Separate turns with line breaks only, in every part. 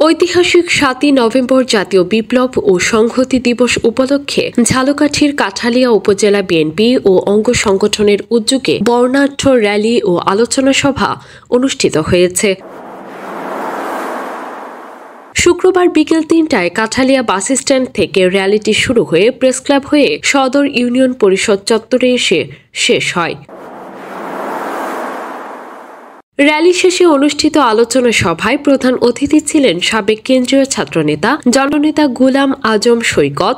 ঐতিহাসিক ৭ই নভেম্বর জাতীয় বিপ্লব ও সংহতি দিবস উপলক্ষে ঝালকাঠির কাঠালিয়া উপজেলা বিএনপি ও অঙ্গ সংগঠনের উদ্যোগে বর্ণাঢ্য র্যালি ও আলোচনা সভা অনুষ্ঠিত হয়েছে। শুক্রবার বিকেল ৩টায় কাঠালিয়া বাস স্ট্যান্ড থেকে র্যালিটি শুরু হয়ে প্রেসক্লাব হয়ে সদর ইউনিয়ন পরিষদ চত্বরে এসে শেষ হয়। র্যালি শেষে অনুষ্ঠিত আলোচনা সভায় প্রধান অতিথি ছিলেন সাবেক কেন্দ্রীয় ছাত্রনেতা জননেতা গোলাম আজম সৈকত।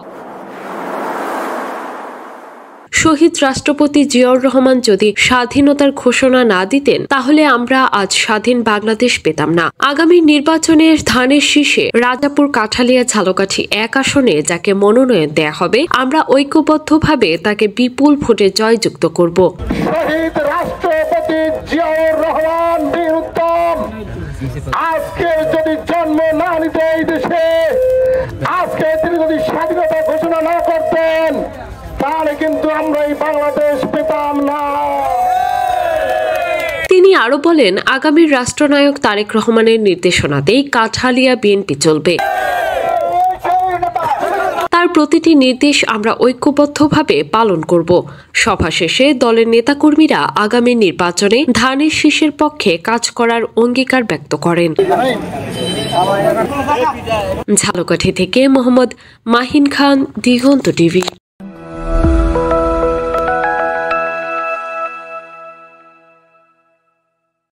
শহীদ রাষ্ট্রপতি জিয়াউর রহমান যদি স্বাধীনতার ঘোষণা না দিতেন তাহলে আমরা আজ স্বাধীন বাংলাদেশ পেতাম না। আগামী নির্বাচনে ধানের শীষে রাজাপুর কাঠালিয়া ঝালকাঠি ১ আসনে যাকে মনোনয়ন দেয়া হবে আমরা ঐক্যবদ্ধভাবে তাকে বিপুল ভোটে জয়যুক্ত করব।
শহীদ রাষ্ট্রপতি জিয়াউর রহমান বীরউত্তম আজকে যদি জন্ম না নিতে এই দেশে, আজকে তিনি যদি স্বাধীনতা ঘোষণা না করতেন তাহলে কিন্তু আমরা এই বাংলাদেশ পেতাম না।
তিনি আরো বলেন, আগামীর রাষ্ট্রনায়ক তারেক রহমানের নির্দেশনাতেই কাঠালিয়া বিএনপি চলবে। তার প্রতিটি নির্দেশ আমরা ঐক্যবদ্ধভাবে পালন করব। সভা শেষে দলের নেতাকর্মীরা আগামী নির্বাচনে ধানের শীষের পক্ষে কাজ করার অঙ্গীকার ব্যক্ত করেন। ঝালকাঠি থেকে মোহাম্মদ মাহিন খান, দিগন্ত টিভি।